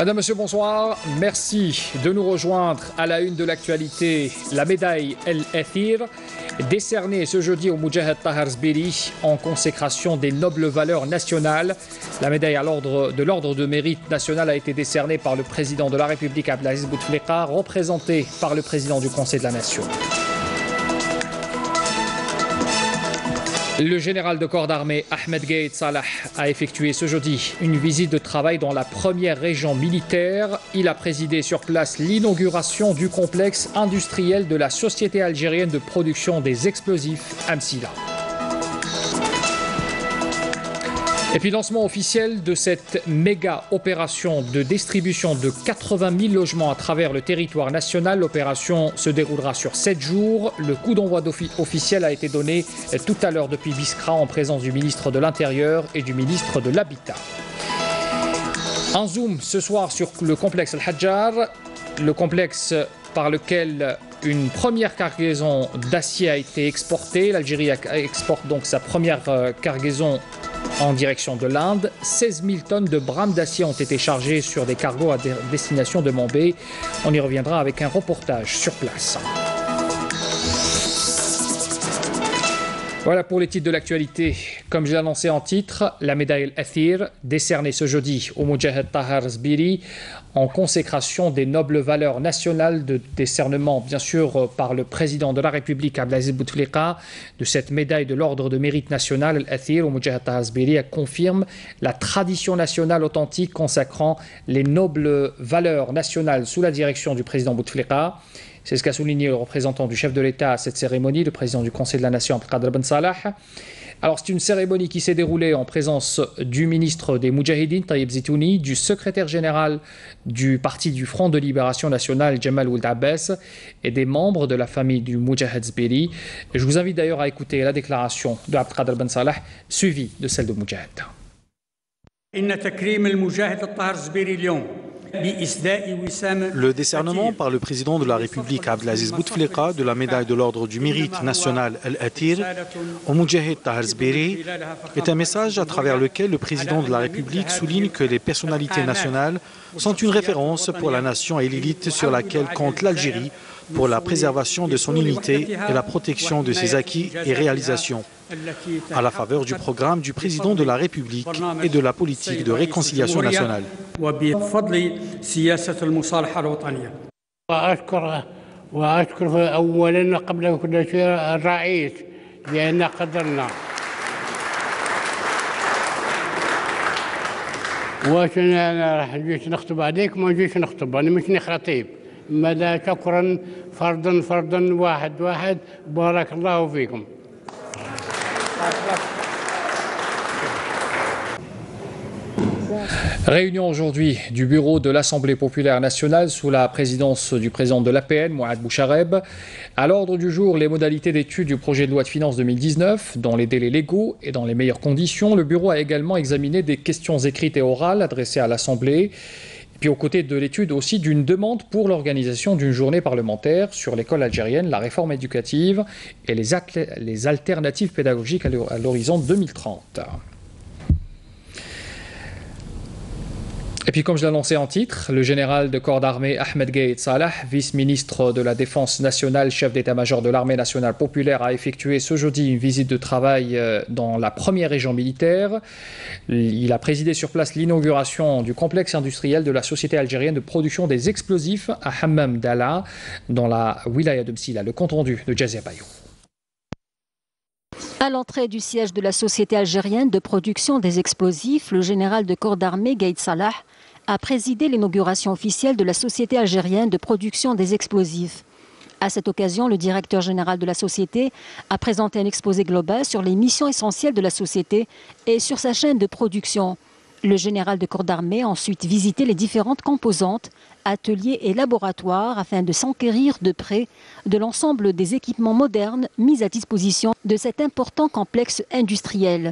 Madame, Monsieur, bonsoir. Merci de nous rejoindre à la une de l'actualité. La médaille El Athir, décernée ce jeudi au Moudjahid Tahar Zbiri en consécration des nobles valeurs nationales. La médaille de l'ordre de mérite national a été décernée par le président de la République Abdelaziz Bouteflika, représenté par le président du Conseil de la Nation. Le général de corps d'armée Ahmed Gaïd Salah a effectué ce jeudi une visite de travail dans la première région militaire. Il a présidé sur place l'inauguration du complexe industriel de la Société algérienne de production des explosifs Amsila. Et puis lancement officiel de cette méga opération de distribution de 80 000 logements à travers le territoire national. L'opération se déroulera sur 7 jours. Le coup d'envoi officiel a été donné tout à l'heure depuis Biskra en présence du ministre de l'Intérieur et du ministre de l'Habitat. Un zoom ce soir sur le complexe Al-Hadjar, le complexe par lequel une première cargaison d'acier a été exportée. L'Algérie exporte donc sa première cargaison en direction de l'Inde. 16 000 tonnes de brames d'acier ont été chargées sur des cargos à destination de Mambay. On y reviendra avec un reportage sur place. Voilà pour les titres de l'actualité. Comme je l'ai annoncé en titre, la médaille El Athir, décernée ce jeudi au Moudjahid Tahar Zbiri en consécration des nobles valeurs nationales, de décernement bien sûr par le président de la République Abdelaziz Bouteflika de cette médaille de l'ordre de mérite national El Athir au Moudjahid Tahar Zbiri confirme la tradition nationale authentique consacrant les nobles valeurs nationales sous la direction du président Bouteflika. C'est ce qu'a souligné le représentant du chef de l'État à cette cérémonie, le président du Conseil de la Nation, Abdelkader Ben Salah. Alors c'est une cérémonie qui s'est déroulée en présence du ministre des Moudjahidines, Taïeb Zitouni, du secrétaire général du parti du Front de Libération Nationale, Jamal Ould Abbas, et des membres de la famille du Moudjahid Zbiri. Je vous invite d'ailleurs à écouter la déclaration de Abdelkader Ben Salah, suivie de celle de Moudjahid. Le décernement par le président de la République Abdelaziz Bouteflika de la médaille de l'ordre du mérite national El Athir au Moudjahid Tahar Zbiri est un message à travers lequel le président de la République souligne que les personnalités nationales sont une référence pour la nation et l'élite sur laquelle compte l'Algérie pour la préservation de son unité et la protection de ses acquis et réalisations, à la faveur du programme du président de la République et de la politique de réconciliation nationale. مدى شكرا فردا واحد بارك الله فيكم. Réunion aujourd'hui du bureau de l'Assemblée populaire nationale sous la présidence du président de l'APN, Mouad Bouchareb. À l'ordre du jour, les modalités d'étude du projet de loi de finances 2019 dans les délais légaux et dans les meilleures conditions. Le bureau a également examiné des questions écrites et orales adressées à l'Assemblée. Puis aux côtés de l'étude aussi d'une demande pour l'organisation d'une journée parlementaire sur l'école algérienne, la réforme éducative et les alternatives pédagogiques à l'horizon 2030. Et puis comme je l'annonçais en titre, le général de corps d'armée Ahmed Gaïd Salah, vice-ministre de la Défense nationale, chef d'état-major de l'armée nationale populaire, a effectué ce jeudi une visite de travail dans la première région militaire. Il a présidé sur place l'inauguration du complexe industriel de la Société algérienne de production des explosifs à Hammam Dalla, dans la wilaya de Msila. Le compte-rendu de Jazia Bayou. À l'entrée du siège de la Société algérienne de production des explosifs, le général de corps d'armée Gaïd Salah a présidé l'inauguration officielle de la Société algérienne de production des explosifs. À cette occasion, le directeur général de la société a présenté un exposé global sur les missions essentielles de la société et sur sa chaîne de production. Le général de corps d'armée a ensuite visité les différentes composantes, ateliers et laboratoires afin de s'enquérir de près de l'ensemble des équipements modernes mis à disposition de cet important complexe industriel.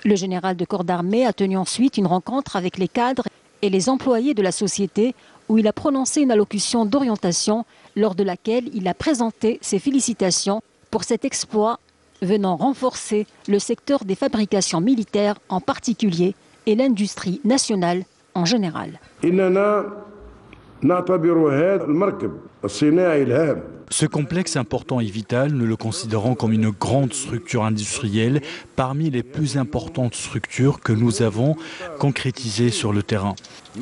Le général de corps d'armée a tenu ensuite une rencontre avec les cadres et les employés de la société où il a prononcé une allocution d'orientation lors de laquelle il a présenté ses félicitations pour cet exploit venant renforcer le secteur des fabrications militaires en particulier et l'industrie nationale en général. Ce complexe important et vital, nous le considérons comme une grande structure industrielle parmi les plus importantes structures que nous avons concrétisées sur le terrain.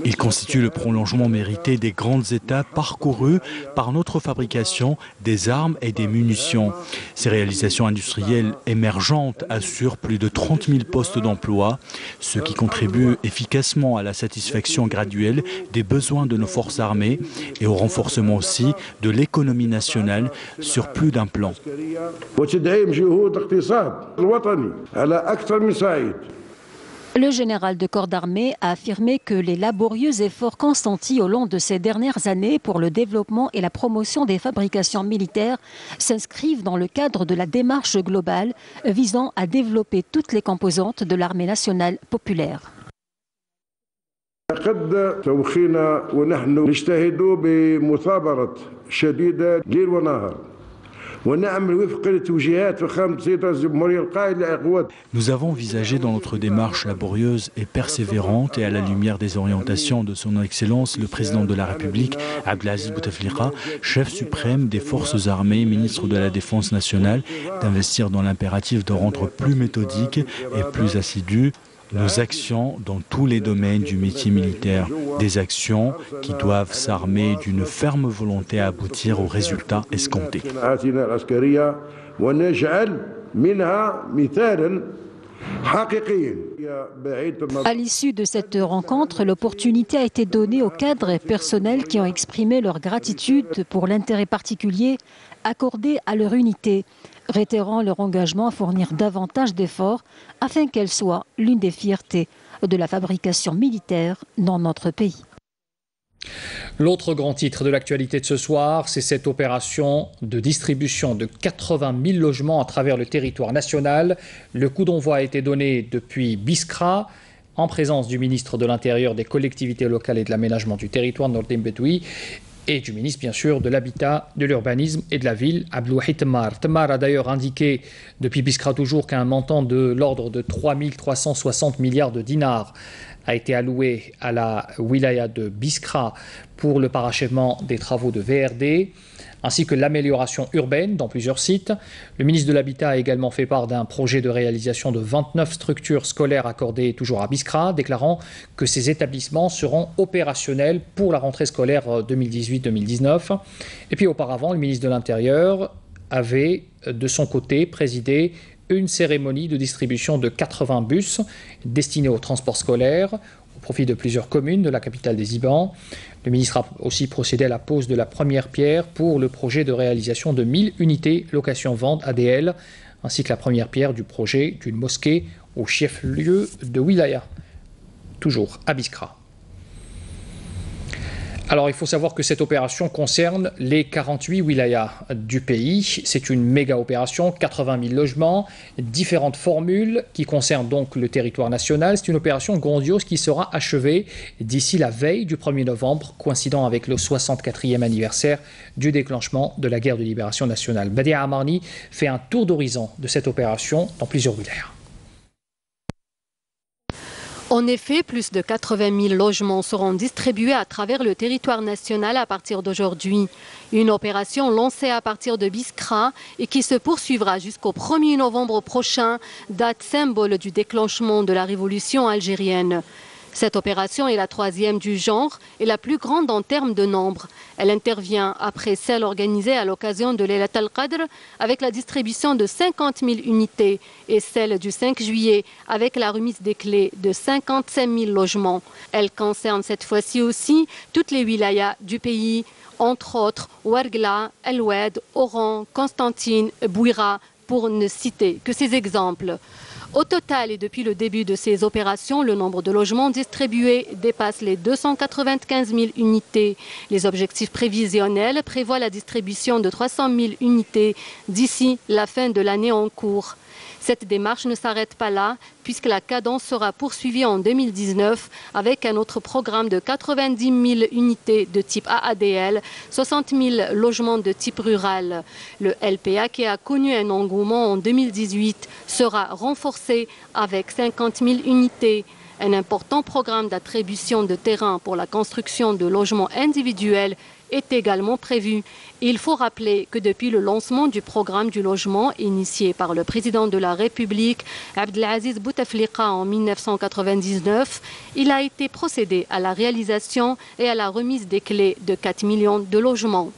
Il constitue le prolongement mérité des grandes étapes parcourues par notre fabrication des armes et des munitions. Ces réalisations industrielles émergentes assurent plus de 30 000 postes d'emploi, ce qui contribue efficacement à la satisfaction graduelle des besoins de nos forces armées et au renforcement aussi de l'économie nationale sur plus d'un plan. Le général de corps d'armée a affirmé que les laborieux efforts consentis au long de ces dernières années pour le développement et la promotion des fabrications militaires s'inscrivent dans le cadre de la démarche globale visant à développer toutes les composantes de l'armée nationale populaire. Nous avons envisagé dans notre démarche laborieuse et persévérante et à la lumière des orientations de son Excellence le Président de la République, Abdelaziz Bouteflika, chef suprême des forces armées, ministre de la Défense nationale, d'investir dans l'impératif de rendre plus méthodique et plus assidu nos actions dans tous les domaines du métier militaire, des actions qui doivent s'armer d'une ferme volonté à aboutir aux résultats escomptés. À l'issue de cette rencontre, l'opportunité a été donnée aux cadres et personnels qui ont exprimé leur gratitude pour l'intérêt particulier accordé à leur unité, réitérant leur engagement à fournir davantage d'efforts afin qu'elle soit l'une des fiertés de la fabrication militaire dans notre pays. L'autre grand titre de l'actualité de ce soir, c'est cette opération de distribution de 80 000 logements à travers le territoire national. Le coup d'envoi a été donné depuis Biskra, en présence du ministre de l'Intérieur, des collectivités locales et de l'aménagement du territoire, Nordin Bedoui, et du ministre, bien sûr, de l'Habitat, de l'Urbanisme et de la Ville, Abdelouahid Temmar. Temmar a d'ailleurs indiqué, depuis Biskra toujours, qu'un montant de l'ordre de 3 360 milliards de dinars a été alloué à la wilaya de Biskra pour le parachèvement des travaux de VRD, ainsi que l'amélioration urbaine dans plusieurs sites. Le ministre de l'Habitat a également fait part d'un projet de réalisation de 29 structures scolaires accordées toujours à Biskra, déclarant que ces établissements seront opérationnels pour la rentrée scolaire 2018-2019. Et puis auparavant, le ministre de l'Intérieur avait de son côté présidé une cérémonie de distribution de 80 bus destinés au transport scolaire au profit de plusieurs communes de la capitale des Ibans. Le ministre a aussi procédé à la pose de la première pierre pour le projet de réalisation de 1000 unités location-vente ADL, ainsi que la première pierre du projet d'une mosquée au chef-lieu de Wilaya, toujours à Biskra. Alors, il faut savoir que cette opération concerne les 48 wilayas du pays. C'est une méga opération, 80 000 logements, différentes formules qui concernent donc le territoire national. C'est une opération grandiose qui sera achevée d'ici la veille du 1er novembre, coïncidant avec le 64e anniversaire du déclenchement de la guerre de libération nationale. Badia Amarni fait un tour d'horizon de cette opération dans plusieurs wilayas. En effet, plus de 80 000 logements seront distribués à travers le territoire national à partir d'aujourd'hui. Une opération lancée à partir de Biskra et qui se poursuivra jusqu'au 1er novembre prochain, date symbole du déclenchement de la révolution algérienne. Cette opération est la troisième du genre et la plus grande en termes de nombre. Elle intervient après celle organisée à l'occasion de Laylat al-Qadr avec la distribution de 50 000 unités et celle du 5 juillet avec la remise des clés de 55 000 logements. Elle concerne cette fois-ci aussi toutes les wilayas du pays, entre autres Ouargla, El Oued, Oran, Constantine, Bouira, pour ne citer que ces exemples. Au total, et depuis le début de ces opérations, le nombre de logements distribués dépasse les 295 000 unités. Les objectifs prévisionnels prévoient la distribution de 300 000 unités d'ici la fin de l'année en cours. Cette démarche ne s'arrête pas là, puisque la cadence sera poursuivie en 2019 avec un autre programme de 90 000 unités de type AADL, 60 000 logements de type rural. Le LPA, qui a connu un engouement en 2018, sera renforcé avec 50 000 unités. Un important programme d'attribution de terrain pour la construction de logements individuels est également prévu. Il faut rappeler que depuis le lancement du programme du logement initié par le président de la République, Abdelaziz Bouteflika, en 1999, il a été procédé à la réalisation et à la remise des clés de 4 millions de logements.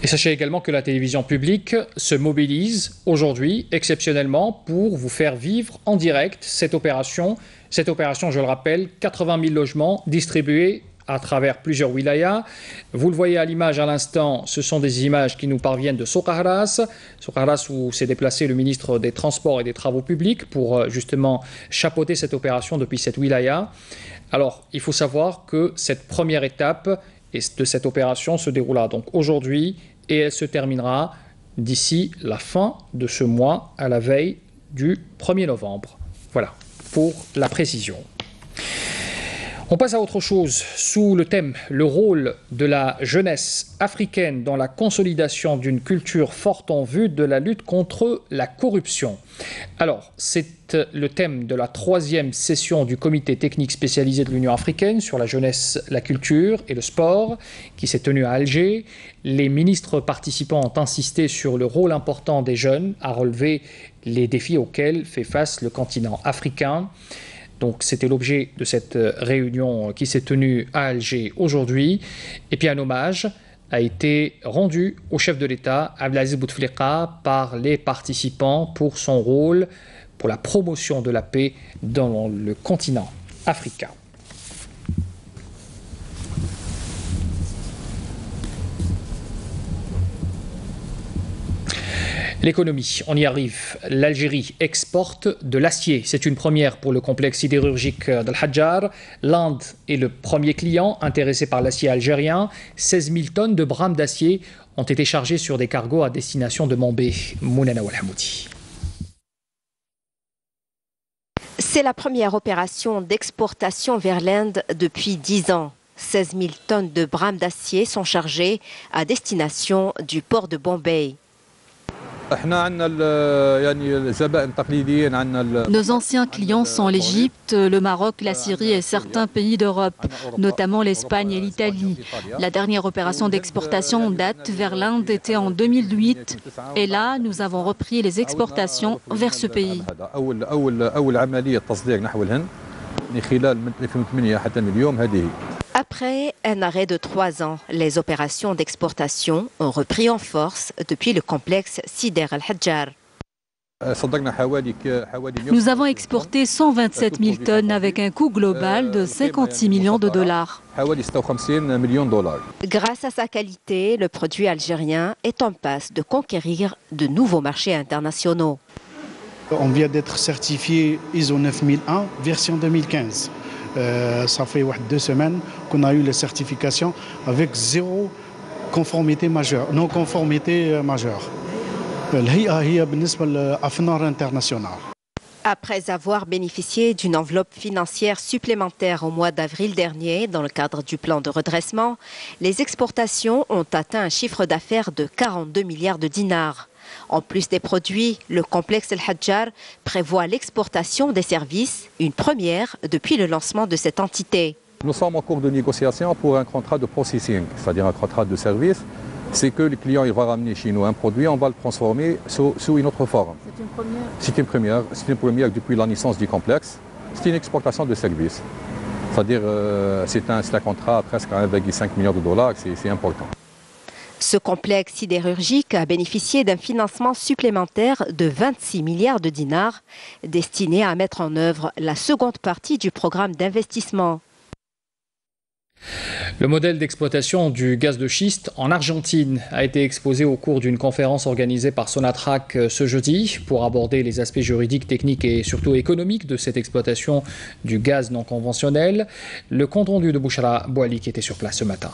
Et sachez également que la télévision publique se mobilise aujourd'hui exceptionnellement pour vous faire vivre en direct cette opération. Cette opération, je le rappelle, 80 000 logements distribués à travers plusieurs wilayas. Vous le voyez à l'image à l'instant, ce sont des images qui nous parviennent de Soukharas. Soukharas où s'est déplacé le ministre des Transports et des Travaux publics pour justement chapeauter cette opération depuis cette wilaya. Alors, il faut savoir que cette première étape de cette opération se déroulera donc aujourd'hui et elle se terminera d'ici la fin de ce mois, à la veille du 1er novembre. Voilà, pour la précision. On passe à autre chose, sous le thème « Le rôle de la jeunesse africaine dans la consolidation d'une culture forte en vue de la lutte contre la corruption ». Alors, c'est le thème de la 3e session du comité technique spécialisé de l'Union africaine sur la jeunesse, la culture et le sport, qui s'est tenue à Alger. Les ministres participants ont insisté sur le rôle important des jeunes à relever les défis auxquels fait face le continent africain. Donc c'était l'objet de cette réunion qui s'est tenue à Alger aujourd'hui. Et puis un hommage a été rendu au chef de l'État, Abdelaziz Bouteflika, par les participants pour son rôle pour la promotion de la paix dans le continent africain. L'économie, on y arrive. L'Algérie exporte de l'acier. C'est une première pour le complexe sidérurgique d'Al-Hadjar. L'Inde est le premier client intéressé par l'acier algérien. 16 000 tonnes de brames d'acier ont été chargées sur des cargos à destination de Mambé. Mounana Walhamoudi. C'est la première opération d'exportation vers l'Inde depuis 10 ans. 16 000 tonnes de brames d'acier sont chargées à destination du port de Bombay. Nos anciens clients sont l'Égypte, le Maroc, la Syrie et certains pays d'Europe, notamment l'Espagne et l'Italie. La dernière opération d'exportation date vers l'Inde était en 2008 et là, nous avons repris les exportations vers ce pays. Après un arrêt de 3 ans, les opérations d'exportation ont repris en force depuis le complexe Sider Al-Hadjar. Nous avons exporté 127 000 tonnes avec un coût global de 56 millions de dollars. Grâce à sa qualité, le produit algérien est en passe de conquérir de nouveaux marchés internationaux. On vient d'être certifié ISO 9001 version 2015. Ça fait 2 semaines qu'on a eu les certifications avec 0 conformité majeure, non conformité majeure. Après avoir bénéficié d'une enveloppe financière supplémentaire au mois d'avril dernier dans le cadre du plan de redressement, les exportations ont atteint un chiffre d'affaires de 42 milliards de dinars. En plus des produits, le complexe Al-Hadjar prévoit l'exportation des services, une première depuis le lancement de cette entité. Nous sommes en cours de négociation pour un contrat de processing, c'est-à-dire un contrat de service. C'est que le client il va ramener chez nous un produit, on va le transformer sous une autre forme. C'est une première. C'est une première depuis la naissance du complexe. C'est une exportation de services. C'est-à-dire c'est un contrat à presque 1,5 million de dollars, c'est important. Ce complexe sidérurgique a bénéficié d'un financement supplémentaire de 26 milliards de dinars destiné à mettre en œuvre la seconde partie du programme d'investissement. Le modèle d'exploitation du gaz de schiste en Argentine a été exposé au cours d'une conférence organisée par Sonatrach ce jeudi pour aborder les aspects juridiques, techniques et surtout économiques de cette exploitation du gaz non conventionnel. Le compte-rendu de Bouchra Bouali qui était sur place ce matin.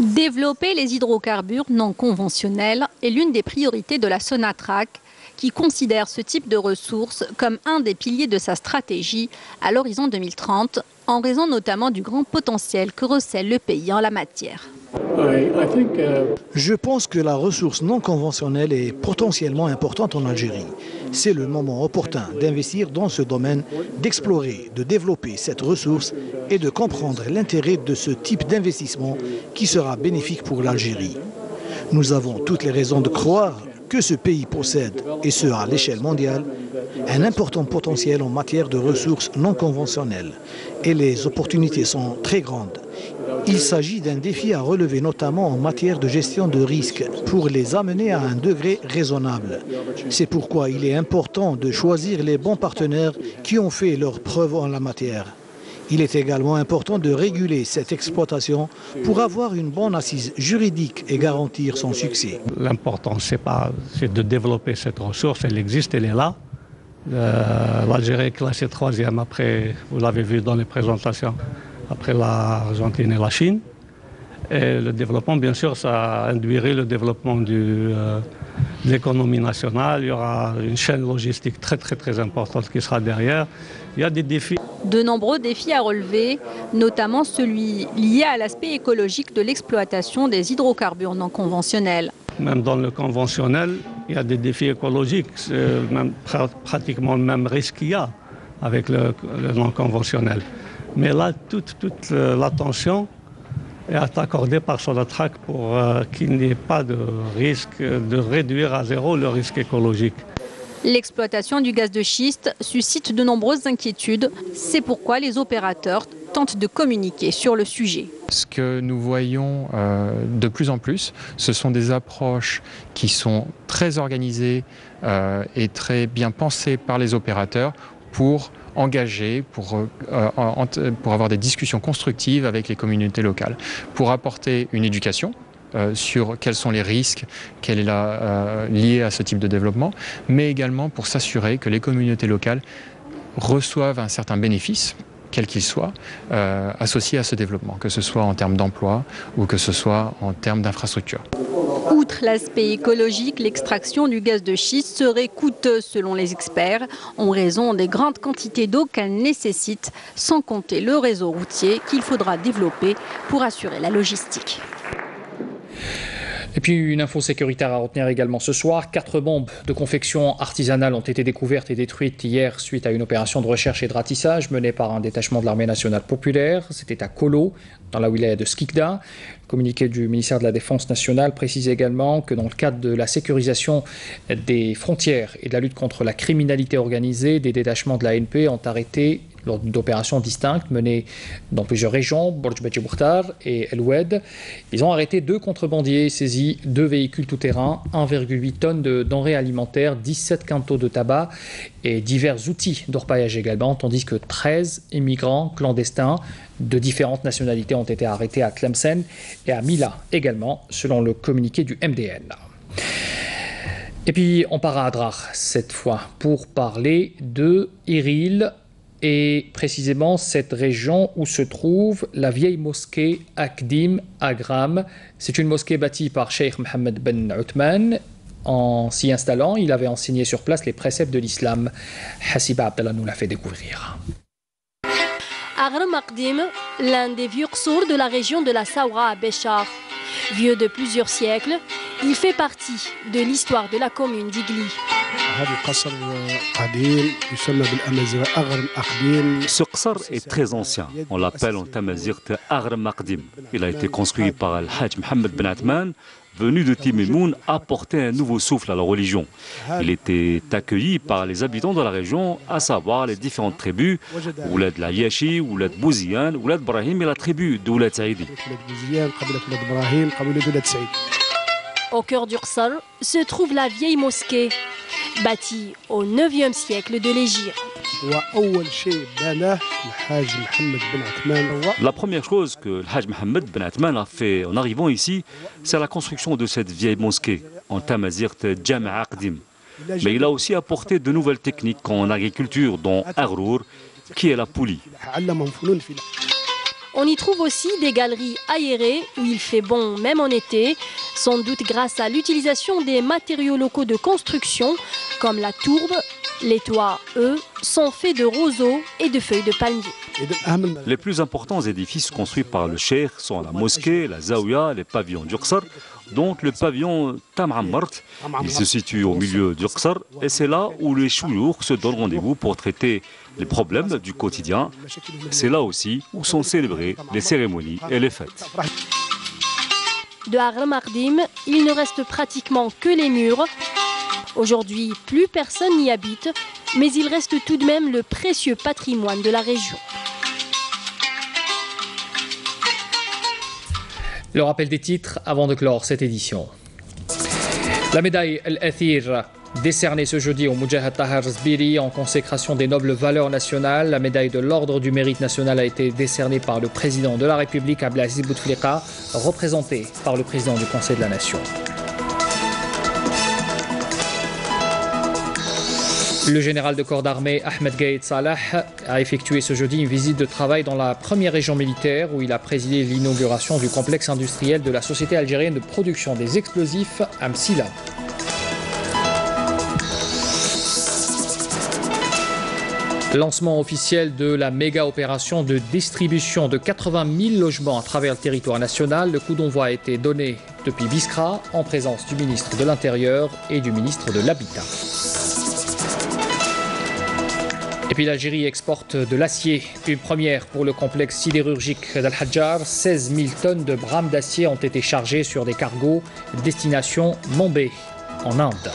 Développer les hydrocarbures non conventionnels est l'une des priorités de la Sonatrach, qui considère ce type de ressources comme un des piliers de sa stratégie à l'horizon 2030, en raison notamment du grand potentiel que recèle le pays en la matière. Je pense que la ressource non conventionnelle est potentiellement importante en Algérie. C'est le moment opportun d'investir dans ce domaine, d'explorer, de développer cette ressource et de comprendre l'intérêt de ce type d'investissement qui sera bénéfique pour l'Algérie. Nous avons toutes les raisons de croire que ce pays possède, et ce à l'échelle mondiale, un important potentiel en matière de ressources non conventionnelles. Et les opportunités sont très grandes. Il s'agit d'un défi à relever, notamment en matière de gestion de risques, pour les amener à un degré raisonnable. C'est pourquoi il est important de choisir les bons partenaires qui ont fait leurs preuves en la matière. Il est également important de réguler cette exploitation pour avoir une bonne assise juridique et garantir son succès. L'important, c'est de développer cette ressource. Elle existe, elle est là. L'Algérie est classée 3e après, vous l'avez vu dans les présentations, après l'Argentine et la Chine. Et le développement, bien sûr, ça induirait le développement de l'économie nationale. Il y aura une chaîne logistique très importante qui sera derrière. Il y a des défis. De nombreux défis à relever, notamment celui lié à l'aspect écologique de l'exploitation des hydrocarbures non conventionnels. Même dans le conventionnel, il y a des défis écologiques, c'est pratiquement le même risque qu'il y a avec le non conventionnel. Mais là, toute l'attention est accordée par Sonatrach pour qu'il n'y ait pas de risque de réduire à zéro le risque écologique. L'exploitation du gaz de schiste suscite de nombreuses inquiétudes. C'est pourquoi les opérateurs tentent de communiquer sur le sujet. Ce que nous voyons de plus en plus, ce sont des approches qui sont très organisées et très bien pensées par les opérateurs pour engager, pour avoir des discussions constructives avec les communautés locales, pour apporter une éducation sur quels sont les risques liés à ce type de développement, mais également pour s'assurer que les communautés locales reçoivent un certain bénéfice, quel qu'il soit, associé à ce développement, que ce soit en termes d'emploi ou que ce soit en termes d'infrastructure. Outre l'aspect écologique, l'extraction du gaz de schiste serait coûteuse selon les experts, en raison des grandes quantités d'eau qu'elle nécessite, sans compter le réseau routier qu'il faudra développer pour assurer la logistique. Et puis une info sécuritaire à retenir également ce soir. 4 bombes de confection artisanale ont été découvertes et détruites hier suite à une opération de recherche et de ratissage menée par un détachement de l'armée nationale populaire. C'était à Kolo, dans la wilaya de Skikda. Le communiqué du ministère de la Défense nationale précise également que dans le cadre de la sécurisation des frontières et de la lutte contre la criminalité organisée, des détachements de l'ANP ont arrêté lors d'opérations distinctes menées dans plusieurs régions, Borj Beji Boukhtar et El Oued. Ils ont arrêté 2 contrebandiers, saisi 2 véhicules tout-terrain, 1,8 tonnes de denrées alimentaires, 17 quintaux de tabac et divers outils d'orpaillage également, tandis que 13 immigrants clandestins de différentes nationalités ont été arrêtés à Tlemcen et à Mila également, selon le communiqué du MDN. Et puis on part à Adrar cette fois pour parler de Iril, et précisément cette région où se trouve la vieille mosquée Akdim Agram. C'est une mosquée bâtie par Cheikh Mohammed Ben Othman. En s'y installant, il avait enseigné sur place les préceptes de l'islam. Hassiba Abdallah nous l'a fait découvrir. Agram Akdim, l'un des vieux qsours de la région de la Saoura à Béchar. Vieux de plusieurs siècles, il fait partie de l'histoire de la commune d'Igli. Ce qsar est très ancien. On l'appelle en tamazight Agram Akdim. Il a été construit par Al-Hajj Mohammed Ben Othman, venu de Timimoun apporter un nouveau souffle à la religion. Il était accueilli par les habitants de la région, à savoir les différentes tribus, Oulad l'Ayashi, Oulad Bouziyan, Oulad Brahim et la tribu d'Oulad Saïdi. Au cœur du qsar se trouve la vieille mosquée, bâtie au 9e siècle de l'Hégire. La première chose que le Hajj Mohammed Ben Othman a fait en arrivant ici, c'est la construction de cette vieille mosquée, en tamazirt Jama' Akdim. Mais il a aussi apporté de nouvelles techniques en agriculture, dont Aghrour, qui est la poulie. On y trouve aussi des galeries aérées où il fait bon même en été, sans doute grâce à l'utilisation des matériaux locaux de construction comme la tourbe. Les toits, eux, sont faits de roseaux et de feuilles de palmier. Les plus importants édifices construits par le cheikh sont la mosquée, la zaouia, les pavillons d'Uqsar, dont le pavillon Tam'ammart. Il se situe au milieu d'Uqsar et c'est là où les chouyours se donnent rendez-vous pour traiter les problèmes du quotidien. C'est là aussi où sont célébrées les cérémonies et les fêtes. De Aghr Mardim, il ne reste pratiquement que les murs. Aujourd'hui, plus personne n'y habite, mais il reste tout de même le précieux patrimoine de la région. Le rappel des titres avant de clore cette édition. La médaille Al-Athir, décernée ce jeudi au Moudjahid Tahar Zbiri en consécration des nobles valeurs nationales. La médaille de l'Ordre du Mérite National a été décernée par le président de la République, Abdelaziz Bouteflika, représenté par le président du Conseil de la Nation. Le général de corps d'armée Ahmed Gaïd Salah a effectué ce jeudi une visite de travail dans la première région militaire où il a présidé l'inauguration du complexe industriel de la Société algérienne de production des explosifs Amsila. Lancement officiel de la méga-opération de distribution de 80 000 logements à travers le territoire national. Le coup d'envoi a été donné depuis Biskra en présence du ministre de l'Intérieur et du ministre de l'Habitat. Et puis l'Algérie exporte de l'acier, une première pour le complexe sidérurgique d'Al-Hadjar. 16 000 tonnes de brames d'acier ont été chargées sur des cargos destination Mumbai, en Inde.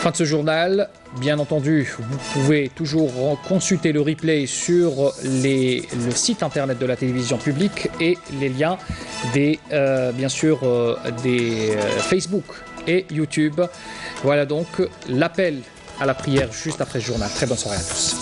Fin de ce journal. Bien entendu, vous pouvez toujours consulter le replay sur le site internet de la télévision publique et les liens des Facebook et YouTube. Voilà donc l'appel à la prière juste après ce journal. Très bonne soirée à tous.